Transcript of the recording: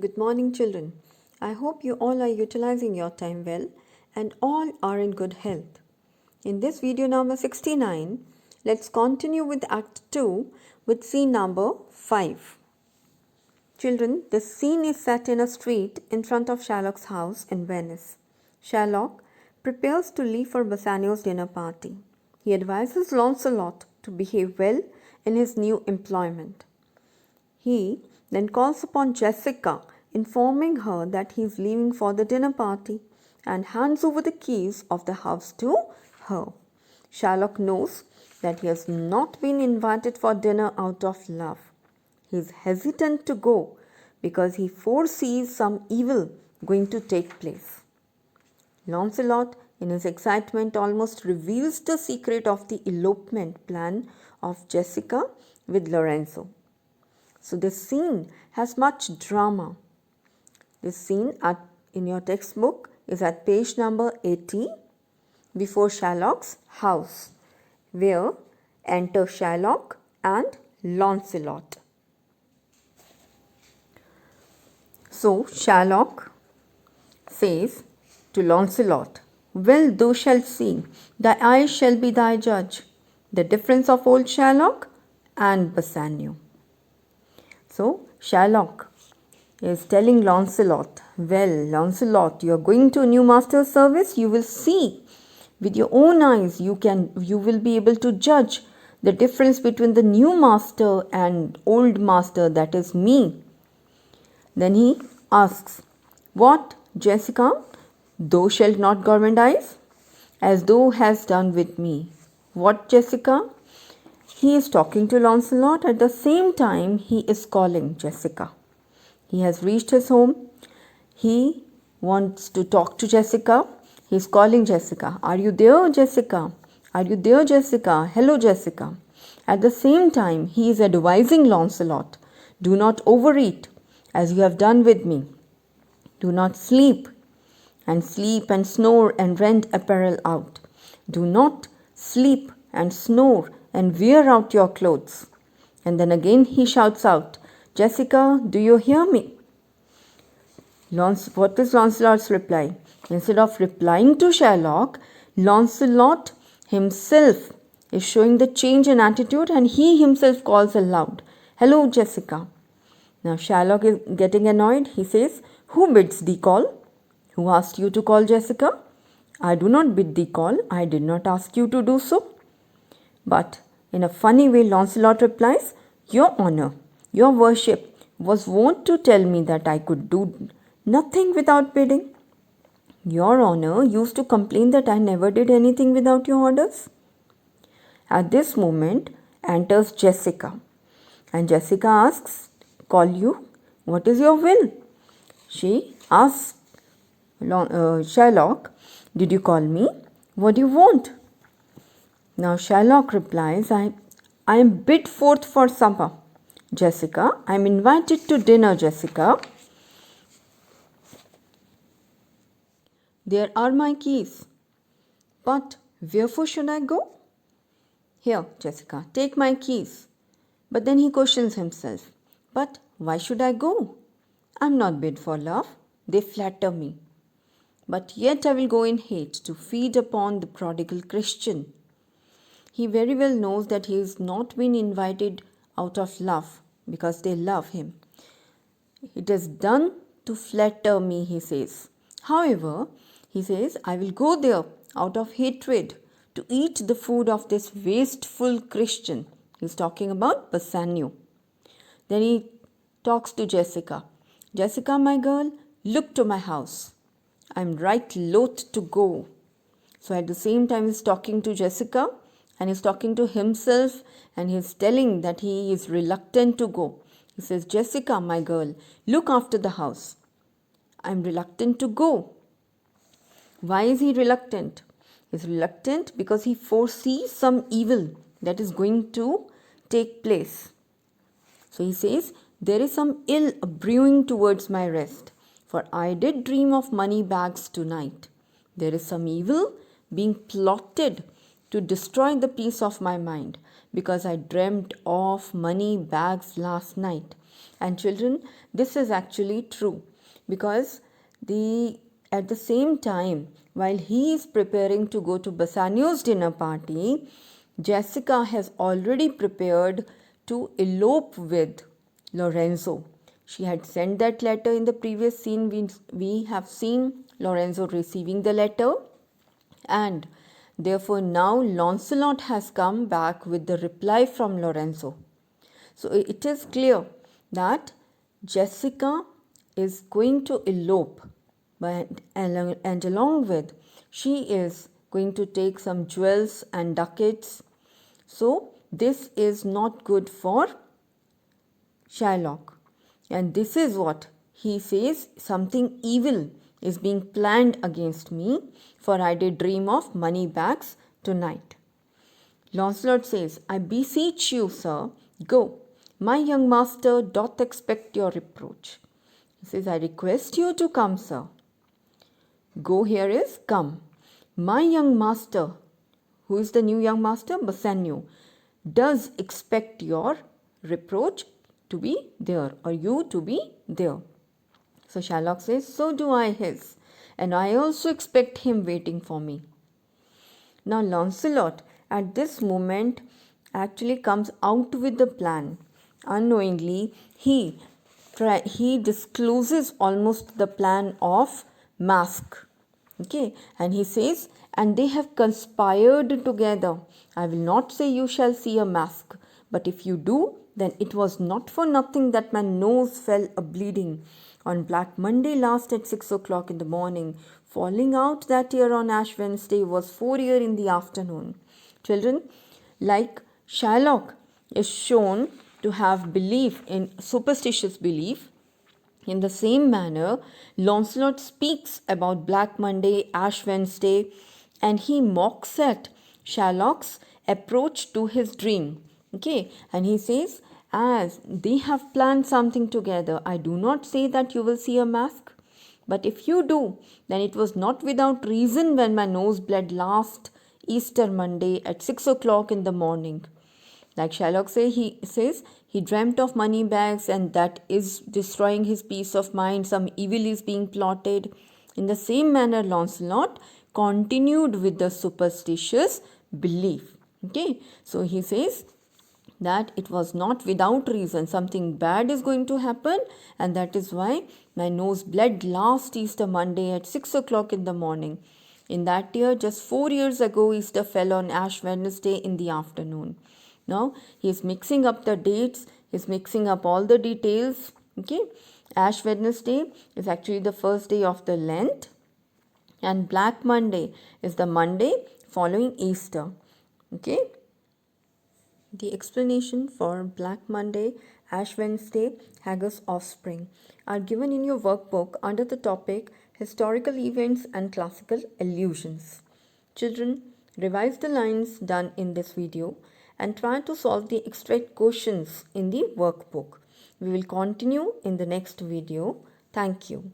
Good morning, children. I hope you all are utilizing your time well and all are in good health. In this video number 69, let's continue with Act 2 with scene number 5. Children, this scene is set in a street in front of Shylock's house in Venice. Shylock prepares to leave for Bassanio's dinner party. He advises Lancelot to behave well in his new employment. He then calls upon Jessica, informing her that he is leaving for the dinner party and hands over the keys of the house to her. Shylock knows that he has not been invited for dinner out of love. He is hesitant to go because he foresees some evil going to take place. Lancelot, in his excitement, almost reveals the secret of the elopement plan of Jessica with Lorenzo. So this scene has much drama. This scene in your textbook is at page number 80 before Shylock's house, where enter Shylock and Lancelot. So Shylock says to Lancelot, "Well, thou shalt see, thy eyes shall be thy judge, the difference of old Shylock and Bassanio." So Shylock is telling Lancelot, "Well, Lancelot, you are going to a new master's service. You will see with your own eyes. You will be able to judge the difference between the new master and old master, that is me." Then he asks, "What, Jessica? Thou shalt not gormandize, as thou hast done with me." What, Jessica? He is talking to Lancelot. At the same time, he is calling Jessica. He has reached his home. He wants to talk to Jessica. He is calling Jessica. "Are you there, Jessica? Are you there, Jessica? Hello, Jessica." At the same time, he is advising Lancelot, "Do not overeat, as you have done with me. Do not sleep and snore and rend apparel out. Do not sleep and snore and wear out your clothes." And then again he shouts out, "Jessica, do you hear me?" What is Lancelot's reply? Instead of replying to Shylock, Lancelot himself is showing the change in attitude, and he himself calls aloud, "Hello, Jessica." Now Shylock is getting annoyed. He says, "Who bids thee call? Who asked you to call, Jessica? I do not bid thee call. I did not ask you to do so." But in a funny way, Lancelot replies, "Your honor, your worship was wont to tell me that I could do nothing without bidding. Your honor used to complain that I never did anything without your orders." At this moment enters Jessica, and Jessica asks, "Call you? What is your will?" She asks Shylock, "Did you call me? What do you want?" Now Shylock replies, I am bid forth for supper, Jessica. I am invited to dinner, Jessica. There are my keys. But wherefore should I go? Here, Jessica, take my keys. But then he questions himself. But why should I go? I am not bid for love. They flatter me. But yet I will go in hate to feed upon the prodigal Christian. He very well knows that he has not been invited out of love because they love him. It is done to flatter me, he says. However, he says, I will go there out of hatred to eat the food of this wasteful Christian. He's talking about Bassanio. Then he talks to Jessica. Jessica, my girl, look to my house. I'm right loath to go. So at the same time, he's talking to Jessica and he's talking to himself, and he's telling that he is reluctant to go. He says, Jessica, my girl, look after the house. I'm reluctant to go. Why is he reluctant? He's reluctant because he foresees some evil that is going to take place. So he says, there is some ill brewing towards my rest, for I did dream of money bags tonight. There is some evil being plotted to destroy the peace of my mind. because I dreamt of money bags last night. And children, this is actually true, because at the same time, while he is preparing to go to Bassanio's dinner party, Jessica has already prepared to elope with Lorenzo. She had sent that letter in the previous scene. We have seen Lorenzo receiving the letter, and therefore now Launcelot has come back with the reply from Lorenzo. So it is clear that Jessica is going to elope, and along with, she is going to take some jewels and ducats. So this is not good for Shylock. And this is what he says: something evil is being planned against me, for I did dream of money bags tonight. Launcelot says, I beseech you, sir, go. My young master doth expect your reproach. He says, I request you to come, sir. Go here is come. My young master, who is the new young master? Bassanio, does expect your reproach to be there, or you to be there. So Shylock says, so do I his, and I also expect him waiting for me. Now Launcelot at this moment actually comes out with the plan. Unknowingly, he discloses almost the plan of mask. Okay, and he says, and they have conspired together. I will not say you shall see a mask, but if you do, then it was not for nothing that my nose fell a bleeding on Black Monday last at 6 o'clock in the morning. Falling out that year on Ash Wednesday was 4 year in the afternoon. Children, like Shylock is shown to have belief in superstitious belief, in the same manner, Launcelot speaks about Black Monday, Ash Wednesday, and he mocks at Shylock's approach to his dream. Okay, and he says, as they have planned something together, I do not say that you will see a mask, but if you do, then it was not without reason when my nose bled last Easter Monday at 6 o'clock in the morning. Like Shylock says, he dreamt of money bags, and that is destroying his peace of mind. Some evil is being plotted. In the same manner, Launcelot continued with the superstitious belief. Okay, so he says that it was not without reason. Something bad is going to happen, and that is why my nose bled last Easter Monday at 6 o'clock in the morning. In that year, just 4 years ago, Easter fell on Ash Wednesday in the afternoon. Now he is mixing up the dates, he is mixing up all the details. Okay, Ash Wednesday is actually the first day of the Lent, and Black Monday is the Monday following Easter. Okay, the explanation for Black Monday, Ash Wednesday, Haggis offspring are given in your workbook under the topic Historical Events and Classical Allusions. Children, revise the lines done in this video and try to solve the extract questions in the workbook. We will continue in the next video. Thank you.